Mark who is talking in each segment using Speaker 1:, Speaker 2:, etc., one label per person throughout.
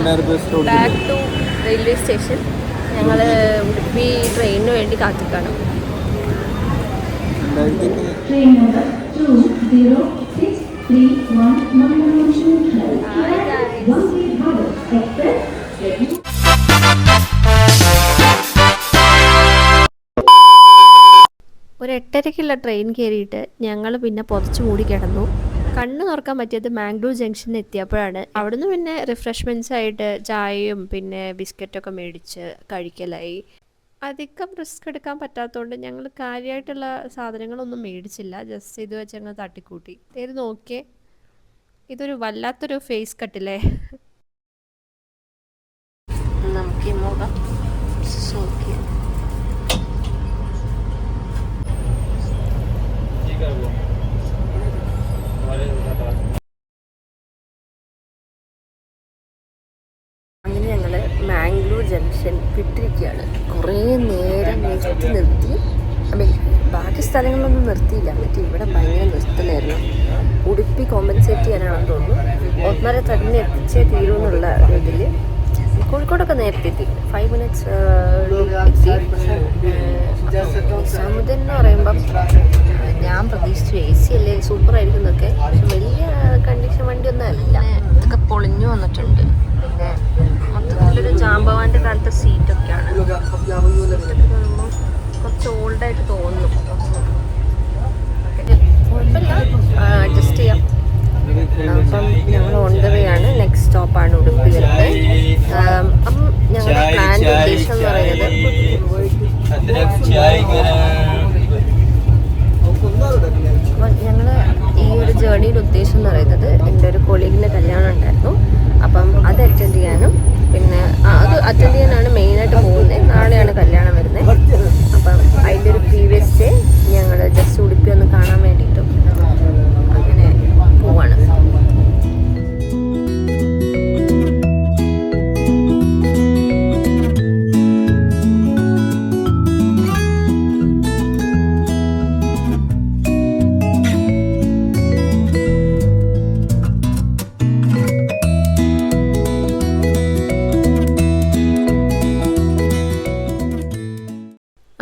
Speaker 1: Back to railway station. ഞങ്ങൾ ഉടുപ്പി ട്രെയിനിന് വേണ്ടി കാത്തിക്കാണ്. ഒരു 8:30-ക്കുള്ള ട്രെയിൻ കയറിയിട്ട് ഞങ്ങൾ പിന്നെ പുതച്ച് മൂടി കിടന്നു. കണ്ണ് തുറക്കാൻ പറ്റിയത് മാംഗ്ലൂർ ജംഗ്ഷനിൽ എത്തിയപ്പോഴാണ്. അവിടുന്ന് പിന്നെ റിഫ്രഷ്മെൻറ്റ്സ് ആയിട്ട് ചായയും പിന്നെ ബിസ്ക്കറ്റൊക്കെ മേടിച്ച് കഴിക്കലായി. അധികം റിസ്ക് എടുക്കാൻ പറ്റാത്തതുകൊണ്ട് ഞങ്ങൾ കാര്യമായിട്ടുള്ള സാധനങ്ങളൊന്നും മേടിച്ചില്ല. ജസ്റ്റ് ഇത് വെച്ച് ഞങ്ങൾ തട്ടിക്കൂട്ടി. ഇത് നോക്കിയേ, ഇതൊരു വല്ലാത്തൊരു ഫേസ് കട്ടില്ലേ. നമുക്ക് ഈ മുഖം നോക്കിയാൽ അങ്ങനെ ഞങ്ങൾ മാംഗ്ലൂർ ജംഗ്ഷൻ വിട്ടിരിക്കുകയാണ്. കുറേ നേരം നിർത്തി ബാക്കി സ്ഥലങ്ങളിലൊന്നും നിർത്തിയില്ല. എന്നിട്ട് ഇവിടെ ഭയങ്കര നിർത്തലായിരുന്നു. ഉടുപ്പി കോമ്പൻസേറ്റ് ചെയ്യാനാണെന്ന് തോന്നുന്നു. 1:30 തന്നെ എത്തിച്ചേ തീരുമെന്നുള്ള ഇതിൽ കോഴിക്കോടൊക്കെ നേരത്തെ എത്തി. 5 minutes എത്തി. സമുദ്രം എന്ന് പറയുമ്പം ഞാൻ പ്രതീക്ഷിച്ചു AC അല്ലേ സൂപ്പറായിരിക്കും എന്നൊക്കെ. പക്ഷെ വലിയ കണ്ടീഷൻ വണ്ടിയൊന്നും അല്ല. ഇതൊക്കെ പൊളിഞ്ഞു വന്നിട്ടുണ്ട്. പിന്നെ മൊത്തത്തിലൊരു ജാമ്പവാൻ്റെ കാലത്തെ സീറ്റൊക്കെയാണ്. കുറച്ച് ഓൾഡായിട്ട് തോന്നുന്നു. കുഴപ്പമില്ല, അഡ്ജസ്റ്റ് ചെയ്യാം. അപ്പം ഞങ്ങൾ ഓൺ ദ വേ ആണ്. നെക്സ്റ്റ് സ്റ്റോപ്പാണ് ഉടുപ്പി വരുന്നത്. അപ്പം ഞങ്ങളുടെ പ്ലാൻ്റെ ഉദ്ദേശം എന്ന് പറയുന്നത് ഞങ്ങൾ ഈ ഒരു ജേർണിയുടെ ഉദ്ദേശം എന്ന് പറയുന്നത് എൻ്റെ ഒരു കൊളീഗിൻ്റെ കല്യാണം ഉണ്ടായിരുന്നു. അപ്പം അത് അറ്റൻഡ് ചെയ്യാനും പിന്നെ അത് അറ്റൻഡ് ചെയ്യാനാണ് മെയിനായിട്ട് പോകുന്നത്. നാളെയാണ് കല്യാണം വരുന്നത്. അപ്പം അതിൻ്റെ ഒരു പ്രീവിയസ് ഡേ ഞങ്ങൾ ജസ്റ്റ് ഉടുപ്പി ഒന്ന് കാണാൻ വേണ്ടിയിട്ടും അങ്ങനെ പോവാണ്.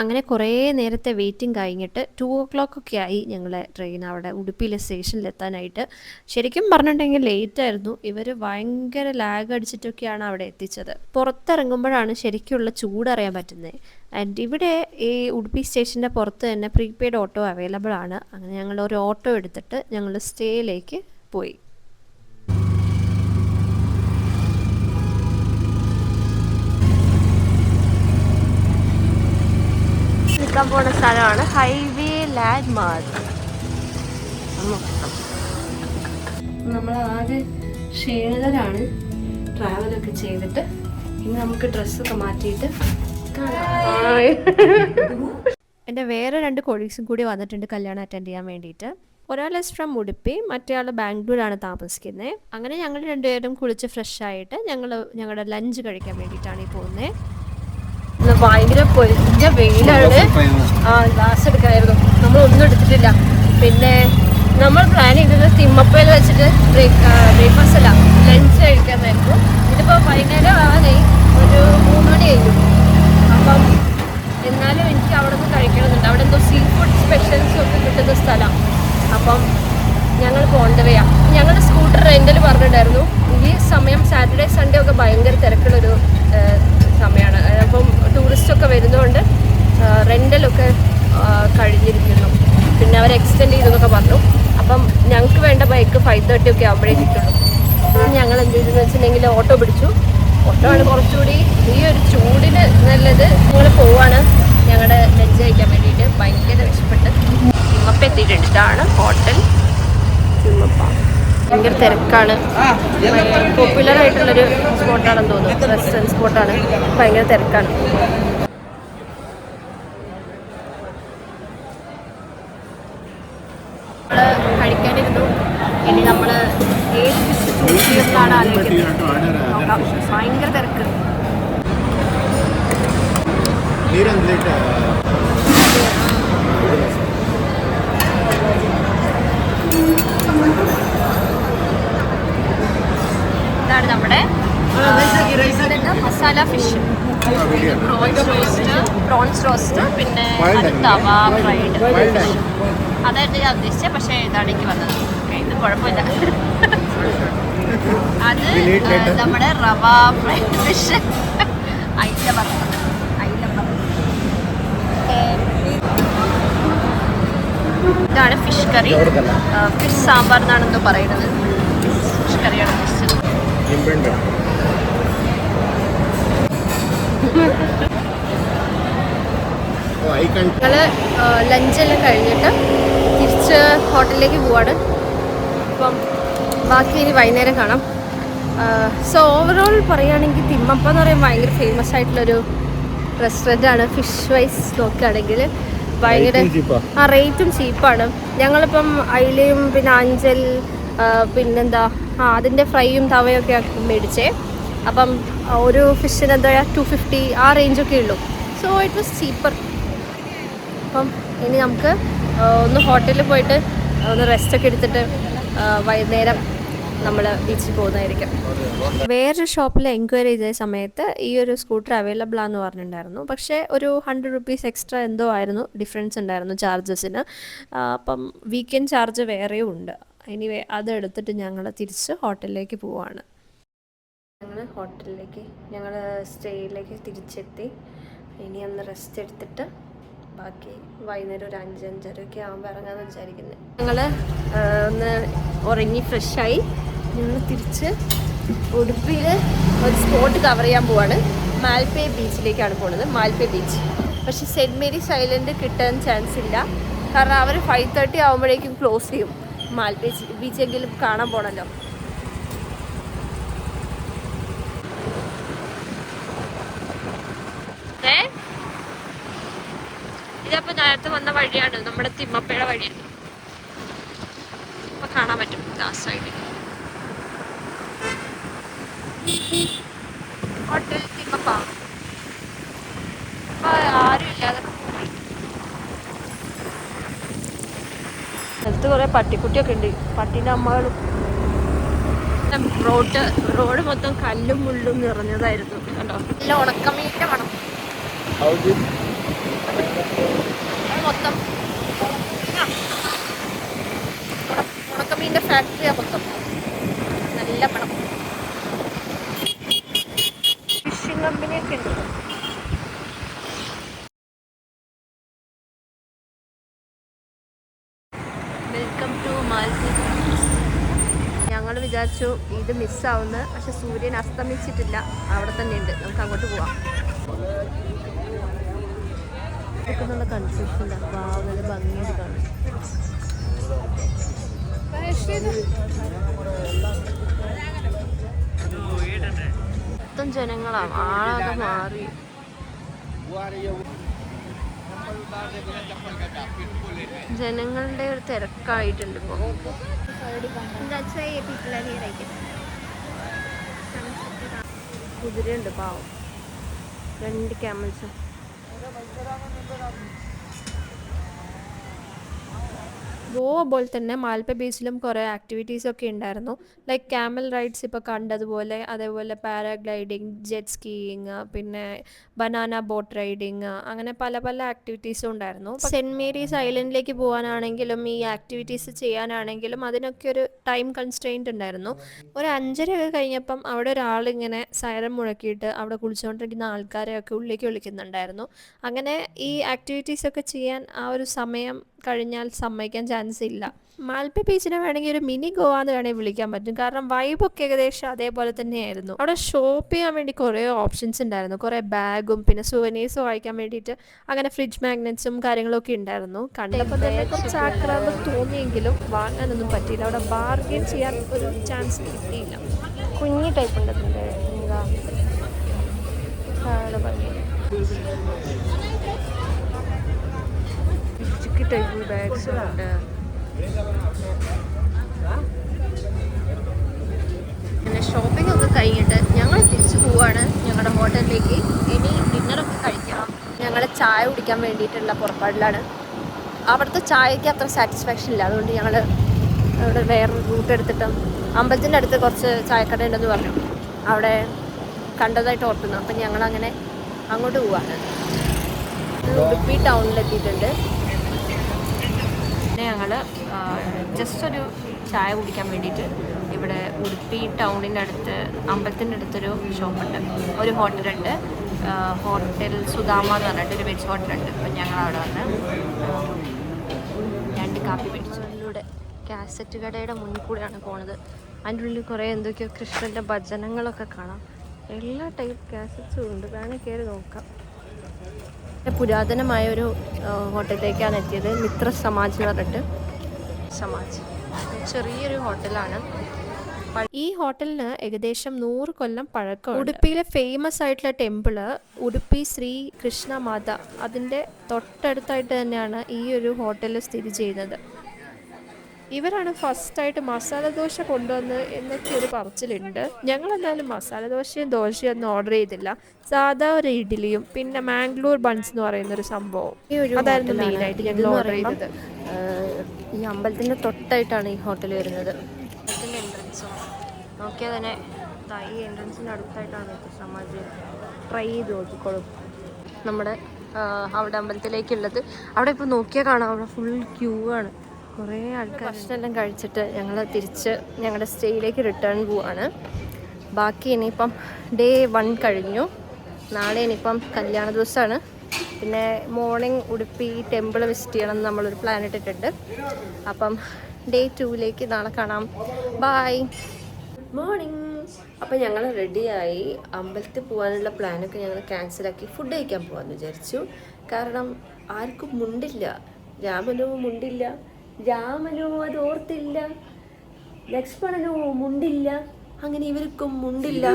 Speaker 1: അങ്ങനെ കുറേ നേരത്തെ വെയിറ്റിംഗ് കഴിഞ്ഞിട്ട് 2 o'clock ഒക്കെ ആയി ഞങ്ങളെ ട്രെയിൻ അവിടെ ഉടുപ്പിയിലെ സ്റ്റേഷനിലെത്താനായിട്ട്. ശരിക്കും പറഞ്ഞിട്ടുണ്ടെങ്കിൽ ലേറ്റ് ആയിരുന്നു. ഇവർ ഭയങ്കര ലാഗ് അടിച്ചിട്ടൊക്കെയാണ് അവിടെ എത്തിച്ചത്. പുറത്തിറങ്ങുമ്പോഴാണ് ശരിക്കുള്ള ചൂടറിയാൻ പറ്റുന്നത്. ആൻഡ് ഇവിടെ ഈ ഉടുപ്പി സ്റ്റേഷൻ്റെ പുറത്ത് തന്നെ പ്രീപെയ്ഡ് ഓട്ടോ അവൈലബിൾ ആണ്. അങ്ങനെ ഞങ്ങൾ ഒരു ഓട്ടോ എടുത്തിട്ട് ഞങ്ങൾ സ്റ്റേയിലേക്ക് പോയി. നിൽക്കാൻ പോകുന്ന സ്ഥലമാണ് ഹൈവേ ലാൻഡ് മാർക്ക്. നമ്മൾ ആകെ ക്ഷീണിതരാണ് ട്രാവലൊക്കെ ചെയ്തിട്ട്. ഇനി നമുക്ക് ഡ്രസ്സൊക്കെ മാറ്റിയിട്ട് എൻ്റെ വേറെ 2 കൊളീഗ്സും കൂടി വന്നിട്ടുണ്ട് കല്യാണം അറ്റൻഡ് ചെയ്യാൻ വേണ്ടിയിട്ട്. ഒരാൾ ഫ്രം ഉടുപ്പി, മറ്റേ ആൾ ബാംഗ്ലൂരാണ് താമസിക്കുന്നത്. അങ്ങനെ ഞങ്ങൾ 2 പേരും കുളിച്ച് ഫ്രഷ് ആയിട്ട് ഞങ്ങളുടെ ലഞ്ച് കഴിക്കാൻ വേണ്ടിയിട്ടാണ് ഈ പോകുന്നത്. ഭയങ്കര പൊരിഞ്ഞ വെയിലാണ്. ഗ്ലാസ് എടുക്കായിരുന്നു, നമ്മളൊന്നും എടുത്തിട്ടില്ല. പിന്നെ നമ്മൾ പ്ലാൻ ചെയ്തത് തിമ്മപ്പയിൽ വെച്ചിട്ട് ബ്രേക്ക്ഫാസ്റ്റ് അല്ല ലഞ്ച് കഴിക്കാനായിരുന്നു. ഇതിപ്പോൾ വൈകുന്നേരം ആവാനായി, ഒരു 3 മണി കഴിഞ്ഞു. അപ്പം എന്നാലും എനിക്ക് അവിടെ നിന്ന് കഴിക്കണമെന്നുണ്ട്. അവിടെ എന്തോ സീ ഫുഡ് സ്പെഷ്യൽസും ഒക്കെ കിട്ടുന്ന സ്ഥലം. അപ്പം ഞങ്ങൾ പോകേണ്ടവയാ. ഞങ്ങൾ സ്കൂട്ടർ റെൻ്റൽ പറഞ്ഞിട്ടുണ്ടായിരുന്നു. ഈ സമയം സാറ്റർഡേ സൺഡേ ഒക്കെ ഭയങ്കര തിരക്കുള്ളൊരു സമയമാണ്. അപ്പം ടൂറിസ്റ്റൊക്കെ വരുന്നതുകൊണ്ട് റെൻ്റലൊക്കെ കഴിഞ്ഞിരിക്കുന്നു. പിന്നെ അവർ എക്സ്റ്റെൻഡ് ചെയ്തെന്നൊക്കെ പറഞ്ഞു. അപ്പം ഞങ്ങൾക്ക് വേണ്ട ബൈക്ക് 5:30 ഒക്കെ ആകുമ്പോഴേ കിട്ടുള്ളൂ. ഞങ്ങൾ എന്ത് ചെയ്തെന്ന് വെച്ചിട്ടുണ്ടെങ്കിൽ ഓട്ടോ പിടിച്ചു. ഓട്ടോ ആണ് കുറച്ചുകൂടി ഈ ഒരു ചൂടിന് നല്ലത്. ഞങ്ങൾ പോവാണ് ഞങ്ങളുടെ ലഞ്ച് കഴിക്കാൻ വേണ്ടിയിട്ട്. ഭയങ്കര വിശപ്പെട്ട് തിമ്മപ്പ എത്തിയിട്ടുണ്ട്. ഇതാണ് ഹോട്ടൽ തിമ്മപ്പ. ഭയങ്കര തിരക്കാണ്. പോപ്പുലർ ആയിട്ടുള്ളൊരു സ്പോട്ടാണെന്ന് തോന്നുന്നു. റെസ്റ്റോറൻറ്റ് സ്പോട്ടാണ്. ഭയങ്കര തിരക്കാണ്. നമ്മൾ കഴിക്കാനിരുന്നു. ഇനി നമ്മൾ ഏത് ഡിഷ് ചൂസ് ചെയ്യുന്നതാണ് ആലോചിക്കുന്നത്. നോക്കാം. ഭയങ്കര തിരക്ക്. ഇതാണ് നമ്മുടെ മസാല ഫിഷ്, പ്രോൺസ് റോസ്റ്റ്, പിന്നെ തവ ഫ്രൈഡ് ഫിഷ്. അതായിരുന്നു ഞാൻ ഉദ്ദേശിച്ചത്, പക്ഷേ ഇതാണ് എനിക്ക് വന്നത്. ഇത് കുഴപ്പമില്ല. അത് നമ്മുടെ റവ ഫ്രൈഡ് ഫിഷ്, അയില വറുത്തത്. ഇതാണ് ഫിഷ് കറി, ഫിഷ് സാമ്പാർ എന്നാണ് എന്തോ പറയുന്നത്. ഫിഷ് കറിയാണ് ഉദ്ദേശിച്ചത്. ഞങ്ങള് ലഞ്ചെല്ലാം കഴിഞ്ഞിട്ട് തിരിച്ച് ഹോട്ടലിലേക്ക് പോവാണ്. അപ്പം ബാക്കി ഇനി വൈകുന്നേരം കാണാം. സോ ഓവറോൾ പറയുകയാണെങ്കിൽ തിമ്മപ്പം എന്ന് പറയുമ്പോൾ ഭയങ്കര ഫേമസ് ആയിട്ടുള്ളൊരു റെസ്റ്റോറൻ്റാണ്. ഫിഷ് വൈസ് നോക്കുകയാണെങ്കിൽ ഭയങ്കര റേറ്റും ചീപ്പാണ്. ഞങ്ങളിപ്പം അയിലയും പിന്നെ അഞ്ചൽ പിന്നെന്താ അതിൻ്റെ ഫ്രൈയും തവയൊക്കെ മേടിച്ചേ. അപ്പം ഒരു ഫിഷിന് എന്താ 250 ആ റേഞ്ചൊക്കെ ഉള്ളൂ. So it was cheaper. അപ്പം ഇനി നമുക്ക് ഒന്ന് ഹോട്ടലിൽ പോയിട്ട് ഒന്ന് റെസ്റ്റൊക്കെ എടുത്തിട്ട് വൈകുന്നേരം നമ്മൾ ബീച്ചിൽ പോകുന്നതായിരിക്കും. വേറൊരു ഷോപ്പിൽ എൻക്വയറി ചെയ്ത സമയത്ത് ഈ ഒരു സ്കൂട്ടർ അവൈലബിൾ ആണെന്ന് പറഞ്ഞിട്ടുണ്ടായിരുന്നു. പക്ഷേ ഒരു 100 റുപ്പീസ് എക്സ്ട്രാ എന്തോ ആയിരുന്നു ഡിഫറൻസ് ഉണ്ടായിരുന്നു ചാർജസിന്. അപ്പം വീക്കെൻഡ് ചാർജ് വേറെയും ഉണ്ട്. എനിവേ അതെടുത്തിട്ട് ഞങ്ങൾ തിരിച്ച് ഹോട്ടലിലേക്ക് പോവാണ്. ഞങ്ങൾ ഹോട്ടലിലേക്ക് സ്റ്റേയിലേക്ക് തിരിച്ചെത്തി. ഇനി ഒന്ന് റെസ്റ്റ് എടുത്തിട്ട് ബാക്കി വൈകുന്നേരം ഒരു 5-5:30 ആകുമ്പോൾ ഇറങ്ങാമെന്ന് വിചാരിക്കുന്നത്. ഞങ്ങൾ ഒന്ന് ഉറങ്ങി ഫ്രഷായി ഞങ്ങൾ തിരിച്ച് ഉടുപ്പിയിൽ ഒരു സ്പോട്ട് കവർ ചെയ്യാൻ പോവാണ്. മാൽപ്പേ ബീച്ചിലേക്കാണ് പോകുന്നത്. മാൽപ്പേ ബീച്ച്. പക്ഷേ സെൻറ്റ് മേരീസ് ഐലൻഡ് കിട്ടാൻ ചാൻസ് ഇല്ല. കാരണം അവർ 5:30 ആകുമ്പോഴേക്കും ക്ലോസ് ചെയ്യും. മാൽപ്പേ ബീച്ചെങ്കിലും കാണാൻ പോകണമല്ലോ. ഇതപ്പോൾ നേരത്തെ വന്ന വഴിയാണ്, നമ്മുടെ തിമ്മപ്പയുടെ വഴിയാണ്. അപ്പോൾ കാണാൻ പറ്റും ആ സൈഡിൽ ഹോട്ടൽ തിമ്മപ്പ. അപ്പോൾ ആരും ഇല്ലാതെ അടുത്ത് കുറേ പട്ടിക്കുട്ടിയൊക്കെ ഉണ്ട്. പട്ടീൻ്റെ അമ്മകളും. റോഡ് മൊത്തം കല്ലും മുള്ളും നിറഞ്ഞതായിരുന്നു. കണ്ടോ, നല്ല ഉണക്കമീൻ്റെ മണം. മൊത്തം ഉണക്കമീൻ്റെ ഫാക്ടറിയാണ് മൊത്തം. നല്ല മണം. ഫിഷിംഗ് കമ്പനിയൊക്കെ ഉണ്ട്. Welcome to Malpe. ഞങ്ങൾ വിചാരിച്ചു ഇത് മിസ്സാവുന്നു, പക്ഷെ സൂര്യൻ അസ്തമിച്ചിട്ടില്ല, അവിടെ തന്നെ ഉണ്ട്. നമുക്ക് അങ്ങോട്ട് പോവാം. നല്ല കൺഫ്യൂഷൻ നല്ല ഭംഗിയായിട്ട് കാണും. മൊത്തം ജനങ്ങളാണ്, ആളാകെ മാറി. ജനങ്ങളുടെ ഒരു തിരക്കായിട്ടുണ്ട് ഇപ്പോൾ. കുതിരയുണ്ട് പാവം, 2 ക്യാമൽസും. ഗോവ പോലെ തന്നെ മാൽപ്പേ ബീച്ചിലും കുറേ ആക്ടിവിറ്റീസൊക്കെ ഉണ്ടായിരുന്നു. ലൈക്ക് ക്യാമൽ റൈഡ്സ് ഇപ്പോൾ കണ്ടതുപോലെ, അതേപോലെ പാരാഗ്ലൈഡിങ്, ജെറ്റ് സ്കീയിങ്, പിന്നെ ബനാന ബോട്ട് റൈഡിങ്, അങ്ങനെ പല പല ആക്ടിവിറ്റീസും ഉണ്ടായിരുന്നു. സെൻറ്റ് മേരീസ് ഐലൻഡിലേക്ക് പോകാനാണെങ്കിലും ഈ ആക്ടിവിറ്റീസ് ചെയ്യാനാണെങ്കിലും അതിനൊക്കെ ഒരു ടൈം കൺസ്ട്രെയിൻറ്റ് ഉണ്ടായിരുന്നു. ഒരു 5:30 കഴിഞ്ഞപ്പം അവിടെ ഒരാളിങ്ങനെ സൈറൻ മുഴക്കിയിട്ട് അവിടെ കുളിച്ചുകൊണ്ടിരിക്കുന്ന ആൾക്കാരെയൊക്കെ ഉള്ളിലേക്ക് വിളിക്കുന്നുണ്ടായിരുന്നു. അങ്ങനെ ഈ ആക്ടിവിറ്റീസൊക്കെ ചെയ്യാൻ ആ ഒരു സമയം കഴിഞ്ഞാൽ സമ്മതിക്കാൻ ചാൻസ് ഇല്ല. മാൽപ്പേ ബീച്ചിനെ വേണമെങ്കിൽ ഒരു മിനി ഗോവ എന്ന് വേണമെങ്കിൽ വിളിക്കാൻ പറ്റും. കാരണം വൈബൊക്കെ ഏകദേശം അതേപോലെ തന്നെയായിരുന്നു. അവിടെ ഷോപ്പ് ചെയ്യാൻ വേണ്ടി കുറേ ഓപ്ഷൻസ് ഉണ്ടായിരുന്നു. കുറേ ബാഗും പിന്നെ സുവനീഴ്സും വാങ്ങിക്കാൻ വേണ്ടിയിട്ട് അങ്ങനെ ഫ്രിഡ്ജ് മാഗ്നറ്റ്സും കാര്യങ്ങളൊക്കെ ഉണ്ടായിരുന്നു. കണ്ടപ്പോൾ തന്നെ കുറച്ച് ആക്രാന്തം തോന്നിയെങ്കിലും വാങ്ങാനൊന്നും പറ്റിയില്ല. അവിടെ ബാർഗെയിൻ ചെയ്യാൻ ഒരു ചാൻസ് കിട്ടിയില്ല. കുഞ്ഞി ടൈപ്പ് ഉണ്ട് അതിൻ്റെ ഭംഗി. ടൈപ്പ് ബാഗ്സ് ഉണ്ട്. പിന്നെ ഷോപ്പിംഗ് ഒക്കെ കഴിഞ്ഞിട്ട് ഞങ്ങൾ തിരിച്ചു പോവാണ് ഞങ്ങളുടെ ഹോട്ടലിലേക്ക്. ഇനി ഡിന്നറൊക്കെ കഴിക്കണം. ഞങ്ങൾ ചായ കുടിക്കാൻ വേണ്ടിയിട്ടുള്ള പുറപ്പാടിലാണ്. അവിടുത്തെ ചായക്ക് അത്ര സാറ്റിസ്ഫാക്ഷൻ ഇല്ല. അതുകൊണ്ട് ഞങ്ങൾ അവിടെ വേറൊരു റൂട്ട് എടുത്തിട്ട് അമ്പലത്തിൻ്റെ അടുത്ത് കുറച്ച് ചായക്കട ഉണ്ടെന്ന് പറഞ്ഞു. അവിടെ കണ്ടതായിട്ട് ഓർക്കുന്നു. അപ്പം ഞങ്ങളങ്ങനെ അങ്ങോട്ട് പോവാണ്. ഉടുപ്പി ടൗണിലെത്തിയിട്ടുണ്ട്. പിന്നെ ഞങ്ങൾ ജസ്റ്റ് ഒരു ചായ കുടിക്കാൻ വേണ്ടിയിട്ട് ഇവിടെ ഉടുപ്പി ടൗണിൻ്റെ അടുത്ത് അമ്പലത്തിൻ്റെ അടുത്തൊരു ഷോപ്പുണ്ട്, ഒരു ഹോട്ടലുണ്ട്. ഹോട്ടൽ സുധാമ എന്ന് പറഞ്ഞിട്ട് ഒരു വെജ് ഹോട്ടലുണ്ട്. അപ്പം ഞങ്ങൾ അവിടെ വന്ന് 2 കാപ്പി മേടിച്ചു. അതിലൂടെ കാസറ്റ് കടയുടെ മുന്നിൽ കൂടെയാണ് പോണത്. അതിൻ്റെ ഉള്ളിൽ കുറേ എന്തൊക്കെയോ കൃഷ്ണൻ്റെ ഭജനങ്ങളൊക്കെ കാണാം. എല്ലാ ടൈപ്പ് കാസറ്റ്സും ഉണ്ട്, വേണമെങ്കിൽ കയറി നോക്കാം. പുരാതനമായ ഒരു ഹോട്ടലിലേക്കാണ് എത്തിയത്. മിത്ര സമാജ് എന്ന് പറഞ്ഞിട്ട് സമാജ് ചെറിയൊരു ഹോട്ടലാണ്. ഈ ഹോട്ടലിന് ഏകദേശം 100 കൊല്ലം പഴക്കമുണ്ട്. ഉടുപ്പിയിലെ ഫേമസ് ആയിട്ടുള്ള ടെമ്പിള് ഉടുപ്പി ശ്രീ കൃഷ്ണ മാത, അതിൻ്റെ തൊട്ടടുത്തായിട്ട് തന്നെയാണ് ഈ ഒരു ഹോട്ടൽ സ്ഥിതി ചെയ്യുന്നത്. ഇവരാണ് ഫസ്റ്റായിട്ട് മസാല ദോശ കൊണ്ടുവന്ന് എന്നൊക്കെ ഒരു പറച്ചിലുണ്ട്. ഞങ്ങൾ എന്തായാലും മസാല ദോശയും ഒന്നും ഓർഡർ ചെയ്തില്ല. സാധാ ഒരു ഇഡ്ഡലിയും പിന്നെ മാംഗ്ലൂർ ബൺസ് എന്ന് പറയുന്ന ഒരു സംഭവം, അതായിരുന്നു മെയിനായിട്ട് ഞങ്ങൾ ഓർഡർ ചെയ്തത്. ഈ അമ്പലത്തിൻ്റെ തൊട്ടായിട്ടാണ് ഈ ഹോട്ടൽ വരുന്നത്. അമ്പലത്തിൻ്റെ എൻട്രൻസും നോക്കിയാൽ തന്നെ ഈ എൻട്രൻസിൻ്റെ അടുത്തായിട്ടാണ് സമാജ്. ട്രൈ ചെയ്ത് നോക്കിക്കോളും. നമ്മുടെ അവിടെ അമ്പലത്തിലേക്കുള്ളത്. അവിടെ ഇപ്പോൾ നോക്കിയാൽ കാണാം, അവിടെ ഫുൾ ക്യൂ ആണ്. കുറേ ആൾക്കാർ ഭക്ഷണമെല്ലാം കഴിച്ചിട്ട് ഞങ്ങൾ തിരിച്ച് ഞങ്ങളുടെ സ്റ്റേയിലേക്ക് റിട്ടേൺ പോവാണ്. ബാക്കി ഇനിയിപ്പം ഡേ 1 കഴിഞ്ഞു. നാളെ ഇനിയിപ്പം കല്യാണ ദിവസമാണ്. പിന്നെ മോർണിംഗ് ഉടുപ്പി ടെമ്പിൾ വിസിറ്റ് ചെയ്യണം എന്ന് നമ്മളൊരു പ്ലാൻ ഇട്ടിട്ടുണ്ട്. അപ്പം ഡേ 2ലേക്ക് നാളെ കാണാം. ബായ്. Good morning. അപ്പം ഞങ്ങൾ റെഡിയായി. അമ്പലത്തിൽ പോകാനുള്ള പ്ലാനൊക്കെ ഞങ്ങൾ ക്യാൻസലാക്കി ഫുഡ് കഴിക്കാൻ പോകാമെന്ന് വിചാരിച്ചു. കാരണം ആർക്കും മുണ്ടില്ല. രാമനുവും മുണ്ടില്ല, രാമനോ അത് ഓർത്തില്ല, ലക്ഷ്മണനോ മുണ്ടില്ല, അങ്ങനെ ഇവർക്കും മുണ്ടില്ല.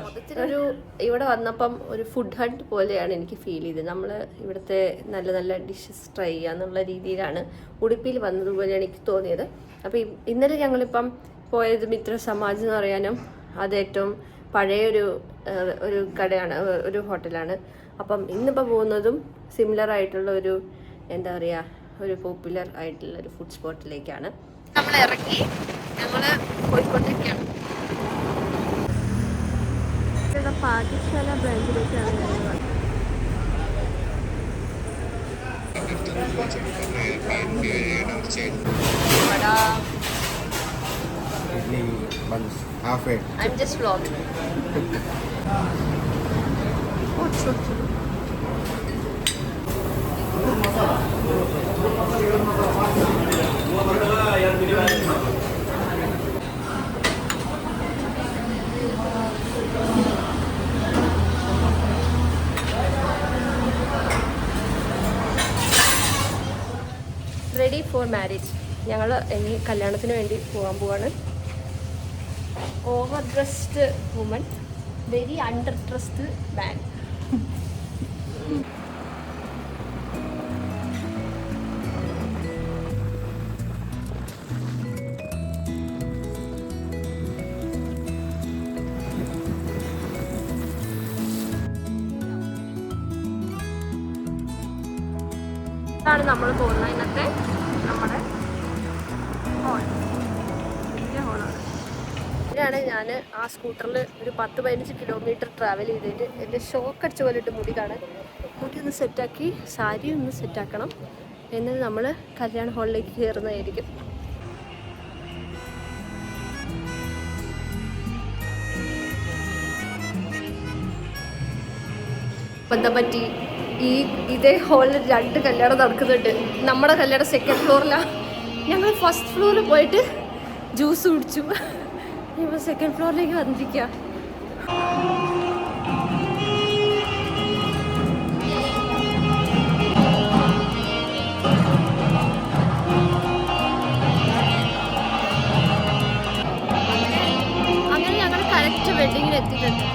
Speaker 1: മൊത്തത്തിലൊരു ഇവിടെ വന്നപ്പം ഒരു ഫുഡ് ഹണ്ട് പോലെയാണ് എനിക്ക് ഫീൽ ചെയ്തത്. നമ്മൾ ഇവിടുത്തെ നല്ല നല്ല ഡിഷസ് ട്രൈ ചെയ്യുക എന്നുള്ള രീതിയിലാണ് ഉടുപ്പിയിൽ വന്നതുപോലെയാണ് എനിക്ക് തോന്നിയത്. അപ്പോൾ ഇന്നലെ ഞങ്ങളിപ്പം പോയത് മിത്ര സമാജ് എന്ന് പറയാനും അത് ഏറ്റവും പഴയൊരു ഒരു കടയാണ്, ഒരു ഹോട്ടലാണ്. അപ്പം ഇന്നിപ്പോൾ പോകുന്നതും സിമിലർ ആയിട്ടുള്ള ഒരു എന്താ പറയുക, ഒരു പോപ്പുലർ ആയിട്ടുള്ള ഒരു ഫുഡ് സ്പോട്ടിലേക്കാണ്. നമ്മൾ ഇറങ്ങി ഞങ്ങൾ പോയിക്കൊണ്ടിരിക്കുകയാണ്. പാകിസ്ഥാന ബ്രാഞ്ചിലേക്കാണ് ഞങ്ങൾ. I'm just vlogging. Ready for marriage. ഞങ്ങൾ ഇനി കല്യാണത്തിന് വേണ്ടി പോകാൻ പോവാണ്. Overdressed woman, very underdressed man. ഇതാണ് നമ്മൾ പോകുന്ന ഇന്നത്തെ നമ്മുടെ ഹോൾ. വലിയ ഹോളാണ്. ഇതിനാണ് ഞാൻ ആ സ്കൂട്ടറിൽ ഒരു 10-15 കിലോമീറ്റർ ട്രാവൽ ചെയ്തിട്ട് എൻ്റെ ഷോക്ക് അടിച്ച പോലെ ഇട്ട് മുടി കാണാൻ. മുടി ഒന്ന് സെറ്റാക്കി സാരി ഒന്ന് സെറ്റാക്കണം. എന്നിട്ട് നമ്മൾ കല്യാണ ഹാളിലേക്ക് കയറുന്നതായിരിക്കും. എന്താ പറ്റി, ഇതേ ഹാളിൽ 2 കല്യാണം നടക്കുന്നുണ്ട്. നമ്മുടെ കല്യാണം സെക്കൻഡ് ഫ്ലോറിലാണ്. ഞങ്ങൾ ഫസ്റ്റ് ഫ്ലോറിൽ പോയിട്ട് ജ്യൂസ് കുടിച്ചു. ഇപ്പോൾ സെക്കൻഡ് ഫ്ലോറിലേക്ക് വന്നിരിക്കുക. അങ്ങനെ ഞങ്ങൾ കറക്റ്റ് വെഡിങ്ങിന് എത്തിയിട്ടുണ്ട്.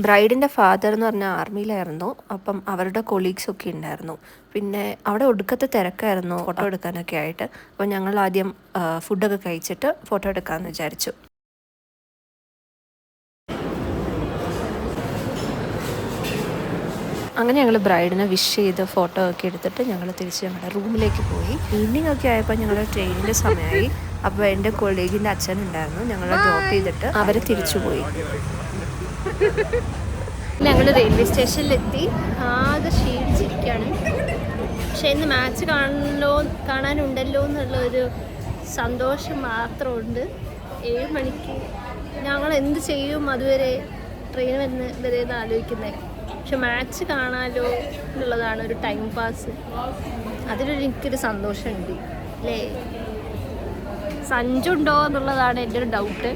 Speaker 1: ബ്രൈഡിൻ്റെ ഫാദർ എന്ന് പറഞ്ഞാൽ ആർമിയിലായിരുന്നു. അപ്പം അവരുടെ കൊളീഗ്സൊക്കെ ഉണ്ടായിരുന്നു. പിന്നെ അവിടെ ഒടുക്കത്തെ തിരക്കായിരുന്നു ഫോട്ടോ എടുക്കാനൊക്കെ ആയിട്ട്. അപ്പോൾ ഞങ്ങൾ ആദ്യം ഫുഡൊക്കെ കഴിച്ചിട്ട് ഫോട്ടോ എടുക്കാമെന്ന് വിചാരിച്ചു. അങ്ങനെ ഞങ്ങൾ ബ്രൈഡിനെ വിഷ് ചെയ്ത് ഫോട്ടോ ഒക്കെ എടുത്തിട്ട് ഞങ്ങൾ തിരിച്ച് ഞങ്ങളുടെ റൂമിലേക്ക് പോയി. ഈവനിങ് ഒക്കെ ആയപ്പോൾ ഞങ്ങൾ ട്രെയിനിൻ്റെ സമയമായി. അപ്പോൾ എൻ്റെ കൊളീഗിൻ്റെ അച്ഛനുണ്ടായിരുന്നു. ഞങ്ങളെ ഡ്രോപ്പ് ചെയ്തിട്ട് അവർ തിരിച്ചു പോയി. ഞങ്ങൾ റെയിൽവേ സ്റ്റേഷനിലെത്തി. ആകെ ക്ഷീണിച്ചിരിക്കുകയാണ്. പക്ഷേ ഇന്ന് മാച്ച് കാണാനുണ്ടല്ലോ എന്നുള്ളൊരു സന്തോഷം മാത്രമുണ്ട്. 7 മണിക്ക് ഞങ്ങൾ എന്ത് ചെയ്യും അതുവരെ ട്രെയിൻ വരുന്ന ആലോചിക്കുന്നത്. പക്ഷെ മാച്ച് കാണാലോ എന്നുള്ളതാണ് ഒരു ടൈം പാസ്. എനിക്കൊരു സന്തോഷമുണ്ട് അല്ലേ. സഞ്ജു ഉണ്ടോ എന്നുള്ളതാണ് എൻ്റെ ഒരു ഡൗട്ട്.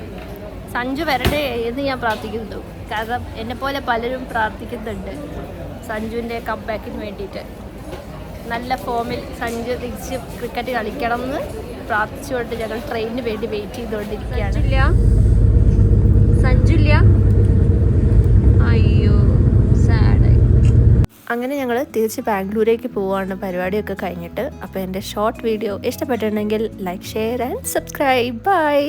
Speaker 1: സഞ്ജു വരട്ടെ എന്ന് ഞാൻ പ്രാർത്ഥിക്കുന്നു. കാരണം എന്നെപ്പോലെ പലരും പ്രാർത്ഥിക്കുന്നുണ്ട് സഞ്ജുവിൻ്റെ കംബാക്കിന് വേണ്ടിയിട്ട്. നല്ല ഫോമിൽ സഞ്ജു തിരിച്ച് ക്രിക്കറ്റ് കളിക്കണം എന്ന് പ്രാർത്ഥിച്ചുകൊണ്ട് ഞങ്ങൾ ട്രെയിനിന് വേണ്ടി വെയിറ്റ് ചെയ്തുകൊണ്ടിരിക്കുകയാണ്. സഞ്ജു ഇല്ല, അയ്യോ സാഡായി. അങ്ങനെ ഞങ്ങൾ തിരിച്ച് ബാംഗ്ലൂരേക്ക് പോവുകയാണ് പരിപാടിയൊക്കെ കഴിഞ്ഞിട്ട്. അപ്പോൾ എൻ്റെ ഷോർട്ട് വീഡിയോ ഇഷ്ടപ്പെട്ടിട്ടുണ്ടെങ്കിൽ like, share and subscribe. By.